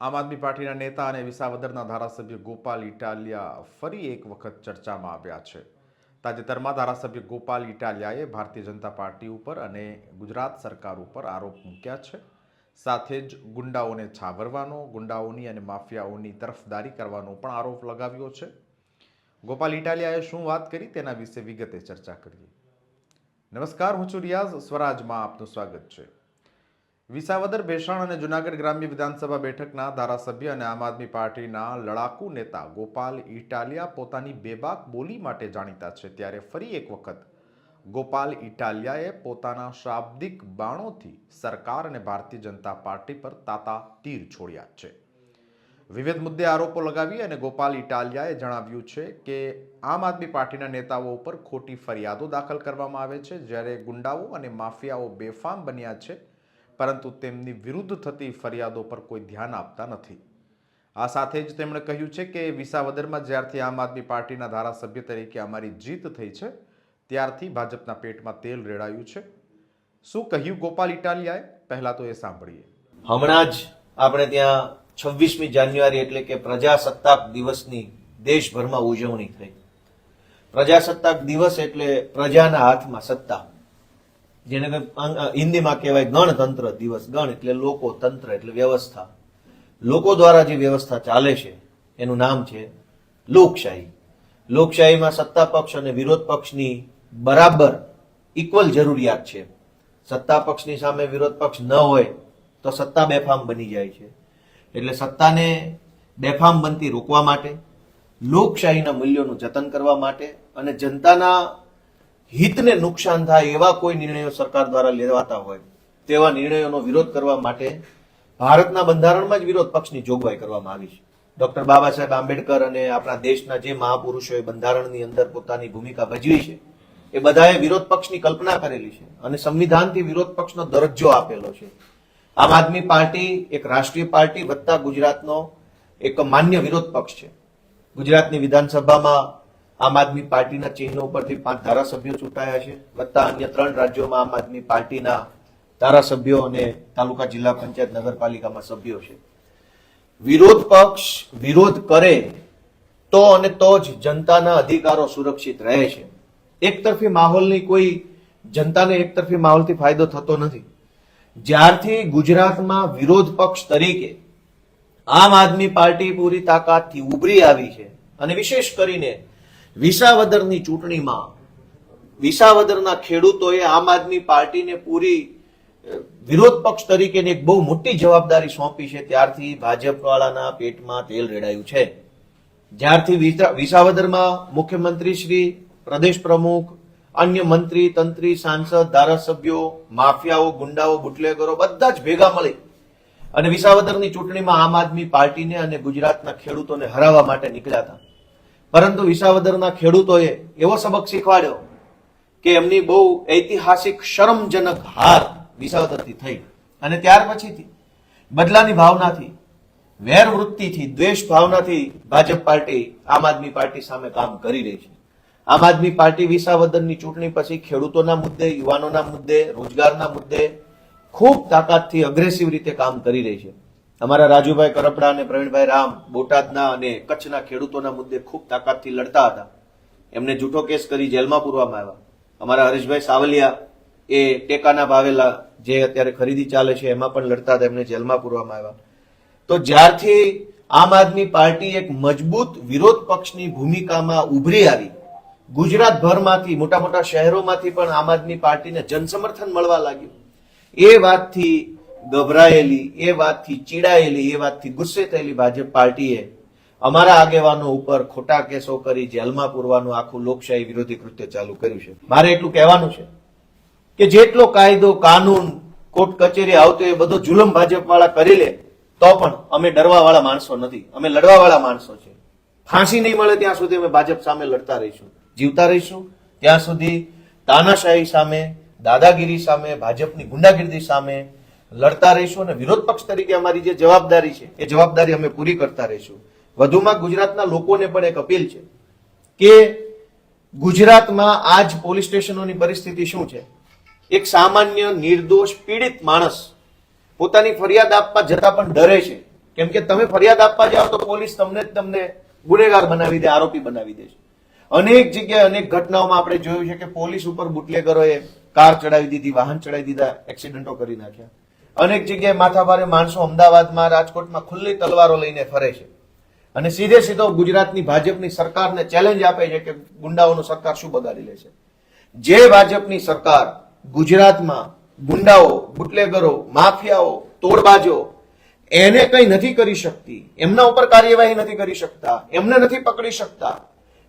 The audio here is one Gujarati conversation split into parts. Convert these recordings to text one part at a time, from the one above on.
આમ આદમી પાર્ટીના નેતા અને વિસાવદરના ધારાસભ્ય ગોપાલ ઇટાલિયા ફરી એક વખત ચર્ચામાં આવ્યા છે. તાજેતરમાં ધારાસભ્ય ગોપાલ ઇટાલિયાએ ભારતીય જનતા પાર્ટી ઉપર અને ગુજરાત સરકાર ઉપર આરોપ મૂક્યા છે. સાથે જ ગુંડાઓને છાવરવાનો, ગુંડાઓની અને માફિયાઓની તરફદારી કરવાનો પણ આરોપ લગાવ્યો છે. ગોપાલ ઇટાલિયાએ શું વાત કરી તેના વિશે વિગતે ચર્ચા કરીએ. નમસ્કાર, હું છું રિયાઝ. સ્વરાજમાં આપનું સ્વાગત છે. વિસાવદર, ભેસાણ અને જૂનાગઢ ગ્રામ્ય વિધાનસભા બેઠકના ધારાસભ્ય અને આમ આદમી પાર્ટીના લડાકુ નેતા ગોપાલ ઇટાલિયા પોતાની બેબાક બોલી માટે જાણીતા છે. ત્યારે ફરી એક વખત ગોપાલ ઇટાલિયાએ પોતાના શાબ્દિક બાણોથી સરકાર અને ભારતીય જનતા પાર્ટી પર તાતા તીર છોડ્યા છે. વિવિધ મુદ્દે આરોપો લગાવી અને ગોપાલ ઇટાલિયાએ જણાવ્યું છે કે આમ આદમી પાર્ટીના નેતાઓ ઉપર ખોટી ફરિયાદો દાખલ કરવામાં આવે છે, જ્યારે ગુંડાઓ અને માફિયાઓ બેફામ બન્યા છે, પરંતુ તેમની વિરુદ્ધ થતી ફરિયાદો પર કોઈ ધ્યાન આપતા નથી. આ સાથે જ તેમણે કહ્યું છે કે વિસાવદરમાં જ્યારથી આમ આદમી પાર્ટીના ધારાસભ્ય તરીકે અમારી જીત થઈ છે, ત્યારથી ભાજપના પેટમાં તેલ રેડાયું છે. શું કહ્યું ગોપાલ ઇટાલિયાએ? પહેલા તો એ સાંભળીએ. હમણાં જ આપણે ત્યાં 26મી જાન્યુઆરી એટલે કે પ્રજાસત્તાક દિવસની દેશભરમાં ઉજવણી થઈ. પ્રજાસત્તાક દિવસ એટલે પ્રજાના હાથમાં સત્તા, જેને હિન્દીમાં કહેવાય ગણતંત્ર દિવસ. ગણ એટલે લોકો, તંત્ર એટલે વ્યવસ્થા. લોકો દ્વારા જે વ્યવસ્થા ચાલે છે એનું નામ છે લોકશાહી. લોકશાહીમાં સત્તા પક્ષ અને વિરોધ પક્ષની બરાબર ઇક્વલ જરૂરિયાત છે. સત્તા પક્ષની સામે વિરોધ પક્ષ ન હોય તો સત્તા બેફામ બની જાય છે. એટલે સત્તાને બેફામ બનતી રોકવા માટે, લોકશાહીના મૂલ્યોનું જતન કરવા માટે અને જનતાના હિતને નુકસાન થાય એવા કોઈ નિર્ણયો સરકાર દ્વારા લેવાતા હોય તેવા નિર્ણયોનો વિરોધ કરવા માટે ભારતના બંધારણમાં જ વિરોધ પક્ષની જોગવાઈ કરવામાં આવી છે. ડોક્ટર બાબા સાહેબ આંબેડકર અને આપણા દેશના જે મહાપુરુષોએ બંધારણની અંદર પોતાની ભૂમિકા ભજવી છે એ બધાએ વિરોધ પક્ષની કલ્પના કરેલી છે અને સંવિધાનથી વિરોધ પક્ષનો દરજ્જો આપેલો છે. આમ આદમી પાર્ટી એક રાષ્ટ્રીય પાર્ટી વત્તા ગુજરાતનો એક માન્ય વિરોધ પક્ષ છે. ગુજરાતની વિધાનસભામાં આમ આદમી પાર્ટીના ચિહ્નો ઉપરથી 5 ધારાસભ્યો ચૂંટાયા છે, વત્તા અન્ય 3 રાજ્યોમાં આમ આદમી પાર્ટીના ધારાસભ્યો અને તાલુકા, જિલ્લા પંચાયત, નગરપાલિકામાં સભ્યો છે. વિરોધ પક્ષ વિરોધ કરે તો અને તો જ જનતાના અધિકારો સુરક્ષિત રહે છે. એકતરફી માહોલની કોઈ જનતાને એકતરફી માહોલથી ફાયદો થતો નથી. જ્યારથી ગુજરાતમાં વિરોધ પક્ષ તરીકે આમ આદમી પાર્ટી પૂરી તાકાતથી ઉભરી આવી છે અને વિશેષ કરીને વિસાવદરની ચૂંટણીમાં વિસાવદરના ખેડૂતોએ આમ આદમી પાર્ટીને પૂરી વિરોધ પક્ષ તરીકેની એક બહુ મોટી જવાબદારી સોંપી છે, ત્યારથી ભાજપ વાળાના પેટમાં તેલ રેડાયું છે. જ્યારથી વિસાવદરમાં મુખ્યમંત્રી શ્રી, પ્રદેશ પ્રમુખ, અન્ય મંત્રી, તંત્રી, સાંસદ, ધારાસભ્યો, માફિયાઓ, ગુંડાઓ, બુટલેગરો બધા જ ભેગા મળી અને વિસાવદરની ચૂંટણીમાં આમ આદમી પાર્ટીને અને ગુજરાતના ખેડૂતોને હરાવવા માટે નીકળ્યા હતા. પરંતુ વિસાવદરના ખેડૂતોએ એવો સબક શીખવાડ્યો કે એમની બહુ ઐતિહાસિક શરમજનક હાર વિસાવદરથી થઈ અને ત્યાર પછીથી બદલાની ભાવનાથી, વેર વૃત્તિથી, દ્વેષ ભાવનાથી ભાજપ પાર્ટી આમ આદમી પાર્ટી સામે કામ કરી રહી છે. આમ આદમી પાર્ટી વિસાવદરની ચૂંટણી પછી ખેડૂતોના મુદ્દે, યુવાનોના મુદ્દે, રોજગારના મુદ્દે ખૂબ તાકાતથી અગ્રેસિવ રીતે કામ કરી રહી છે. અમારા રાજુભાઈ કરપડા અને પ્રવીણભાઈ રામ બોટાદના અને કચ્છના ખેડૂતોના મુદ્દે ખૂબ તાકાતથી લડતા હતા. એમને જૂઠો કેસ કરી જેલમાં પૂરવામાં આવ્યા. અમારા હરેશભાઈ સાવલિયા એ ટેકાના ભાવેલા જે અત્યારે ખરીદી ચાલે છે એમાં પણ લડતા હતા, એમને જેલમાં પૂરવામાં આવ્યા. તો જ્યારથી આમ આદમી પાર્ટી એક મજબૂત વિરોધ પક્ષની ભૂમિકામાં ઉભરી આવી, ગુજરાતભરમાંથી, મોટા મોટા શહેરોમાંથી પણ આમ આદમી પાર્ટીને જનસમર્થન મળવા લાગ્યું. એ વાતથી ગભરાયેલી, એ વાતથી ચીડાયેલી, એ વાતથી ગુસ્સે થયેલી ભાજપ પાર્ટીએ અમારા આગેવાનો ઉપર ખોટા કેસો કરી જેલમાં પૂરવાનું આખું લોકશાહી વિરોધી કૃત્ય ચાલુ કર્યું છે. મારે એટલું કહેવાનું છે કે જેટલો કાયદો, કાનૂન, કોર્ટ કચેરી આવતો એ બધો જુલમ ભાજપ વાળા કરી લે તો પણ અમે ડરવા વાળા માણસો નથી, અમે લડવા વાળા માણસો છે. ફાંસી નહીં મળે ત્યાં સુધી અમે ભાજપ સામે લડતા રહીશું, જીવતા રહીશું. ત્યાં સુધી તાનાશાહી સામે, દાદાગીરી સામે, ભાજપની ગુંડાગીરી સામે લડતા રહીશું અને વિરોધ પક્ષ તરીકે અમારી જે જવાબદારી છે એ જવાબદારી અમે પૂરી કરતા રહીશું. વધુમાં ગુજરાતના લોકોને પણ એક અપીલ છે કે ગુજરાતમાં આજ પોલીસ સ્ટેશનોની પરિસ્થિતિ શું છે. એક સામાન્ય નિર્દોષ પીડિત માણસ પોતાની ફરિયાદ આપવા જતા પણ ડરે છે કેમ કે તમે ફરિયાદ આપવા જાઓ તો પોલીસ તમને ગુનેગાર બનાવી દે, આરોપી બનાવી દે છે. અનેક જગ્યાએ અનેક ઘટનાઓમાં આપણે જોયું છે કે પોલીસ ઉપર બુટલેગરોએ કાર ચડાવી દીધી, વાહન ચડાવી દીધા, એક્સિડન્ટો કરી નાખ્યા. અનેક જગ્યાએ માથાભારે માણસો અમદાવાદમાં, રાજકોટમાં ખુલ્લી તલવારો લઈને ફરે છે અને સીધે સીધો ગુજરાતની ભાજપની સરકારને ચેલેન્જ આપે છે કે ગુંડાઓનું સરકાર શું બગાડી લે છે. જે ભાજપની સરકાર ગુજરાતમાં ગુંડાઓ, બુટલેગરો, માફિયાઓ, તોડબાજો એને કઈ નથી કરી શકતી, એમના ઉપર કાર્યવાહી નથી કરી શકતા, એમને નથી પકડી શકતા,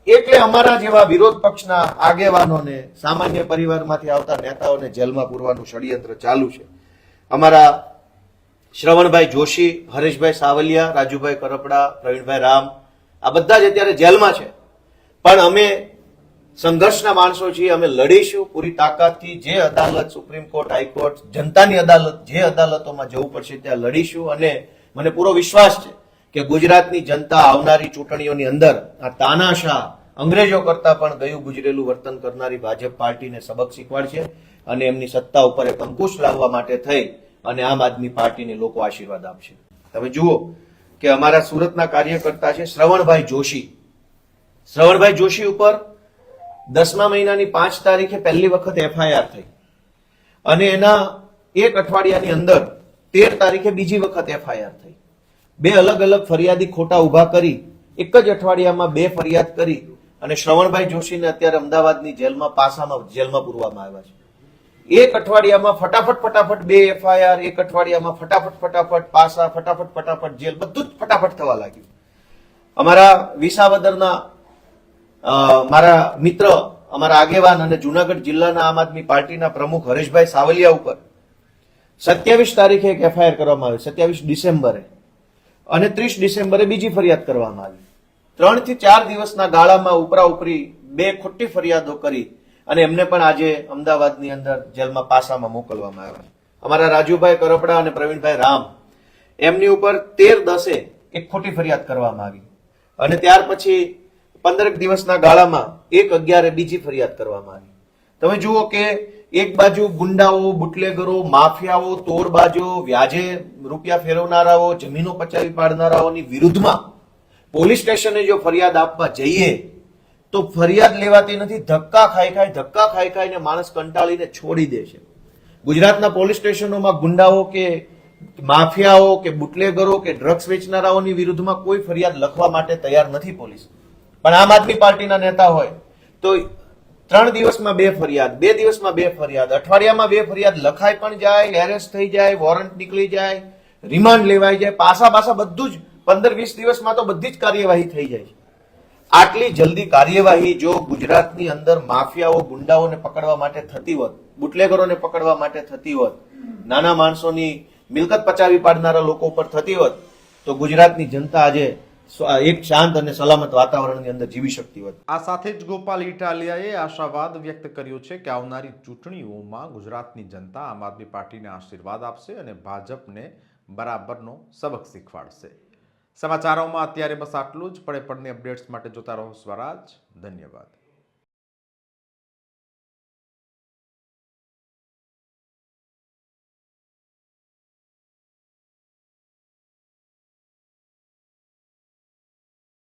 એટલે અમારા જેવા વિરોધ પક્ષના આગેવાનોને, સામાન્ય પરિવારમાંથી આવતા નેતાઓને જેલમાં પૂરવાનું ષડયંત્ર ચાલુ છે. અમારા શ્રવણભાઈ જોશી, હરેશભાઈ સાવલિયા, રાજુભાઈ કરપડા, પ્રવીણભાઈ રામ આ બધા જ અત્યારે જેલમાં છે. પણ અમે સંઘર્ષના માણસો છીએ, અમે લડીશું પૂરી તાકાતથી. જે અદાલત, સુપ્રીમ કોર્ટ, હાઈકોર્ટ, જનતાની અદાલત, જે અદાલતોમાં જવું પડશે ત્યાં લડીશું. અને મને પૂરો વિશ્વાસ છે કે ગુજરાતની જનતા આવનારી ચૂંટણીઓની અંદર આ તાનાશાહ અંગ્રેજો કરતા પણ ગયું ગુજરેલું વર્તન કરનારી ભાજપ પાર્ટીને સબક શીખવાડશે અને એમની સત્તા ઉપર એક અંકુશ લાવવા માટે થઈ અને આમ આદમી પાર્ટીને લોકો આશીર્વાદ આપશે. તમે જુઓ કે અમારા સુરતના કાર્યકર્તા છે શ્રવણભાઈ જોશી. શ્રવણભાઈ જોશી ઉપર 10મા મહિનાની 5 તારીખે પહેલી વખત એફઆઈઆર થઈ અને એના એક અઠવાડિયાની અંદર 13 તારીખે બીજી વખત એફઆઈઆર થઈ. બે અલગ અલગ ફરિયાદી ખોટા ઉભા કરી એક જ અઠવાડિયામાં 2 ફરિયાદ કરી અને શ્રવણભાઈ જોશીને અત્યારે અમદાવાદની જેલમાં જેલમાં પૂરવામાં આવ્યા છે. એક અઠવાડિયામાં ફટાફટ 2 એફઆઈઆર, એક અઠવાડિયામાં ફટાફટ પાસા, ફટાફટ જેલ, બધું જ ફટાફટ થવા લાગ્યું. અમારા વિસાવદરના મારા મિત્ર, અમારા આગેવાન અને જુનાગઢ જિલ્લાના આમ આદમી પાર્ટીના પ્રમુખ હરેશભાઈ સાવલિયા ઉપર 27 તારીખે એક એફઆઈઆર કરવામાં આવી, 27 ડિસેમ્બરે, અને 30 ડિસેમ્બરે બીજી ફરિયાદ કરવામાં આવી. 3 થી 4 દિવસના ગાળામાં ઉપરા ઉપરી 2 ખોટી ફરિયાદો કરી અને એમને પણ આજે અમદાવાદની અંદર જેલમાં પાસામાં મોકલવામાં આવ્યા. અમારા રાજુભાઈ કરપડા અને પ્રવીણભાઈ રામ એમની ઉપર 13/10 એક ખોટી ફરિયાદ કરવામાં આવી અને ત્યાર પછી 15 દિવસના ગાળામાં 1/11 બીજી ફરિયાદ કરવામાં આવી. તમે જુઓ કે એક બાજુ ગુંડાઓ, બુટલેગરો, માફિયાઓ, તોડબાજો, વ્યાજે રૂપિયા ફેરવનારાઓ, જમીનો પચાવી પાડનારાઓની વિરુદ્ધમાં પોલીસ સ્ટેશને જો ફરિયાદ આપવા જઈએ તો ફરિયાદ લેવાતી નથી. ધક્કા ખાઈને માણસ કંટાળીને છોડી દે છે. ગુજરાતના પોલીસ સ્ટેશનોમાં ગુંડાઓ કે માફિયાઓ કે બુટલેગરો કે ડ્રગ્સ વેચનારાઓની વિરુદ્ધમાં કોઈ ફરિયાદ લખવા માટે તૈયાર નથી પોલીસ. પણ આમ આદમી પાર્ટીના નેતા હોય તો 3 દિવસમાં 2 ફરિયાદ, 2 દિવસમાં 2 ફરિયાદ, અઠવાડિયામાં 2 ફરિયાદ લખાઈ પણ જાય, એરેસ્ટ થઈ જાય, વોરંટ નીકળી જાય, રિમાન્ડ લેવાઈ જાય, પાસા બધું જ 15-20 દિવસમાં તો બધી જ કાર્યવાહી થઈ જાય છે. આટલી જલ્દી કાર્યવાહી જો ગુજરાતની અંદર માફિયાઓ, ગુંડાઓને પકડવા માટે થતી હોત, બુટલેગરોને પકડવા માટે થતી હોત, નાના માણસોની મિલકત પચાવી પાડનારા લોકો ઉપર થતી હોત તો ગુજરાતની જનતા આજે એક શાંત અને સલામત વાતાવરણની અંદર જીવી શકતી હોત. આ સાથે જ ગોપાલ ઇટાલિયાએ આશાવાદ વ્યક્ત કર્યો છે કે આવનારી ચૂંટણીઓમાં ગુજરાતની જનતા આમ આદમી પાર્ટીને આશીર્વાદ આપશે અને ભાજપને બરાબરનો સબક શીખવાડશે. સમાચારોમાં અત્યારે બસ આટલું જ. પડે પડની અપડેટ્સ માટે જોતા રહો સ્વરાજ. ધન્યવાદ.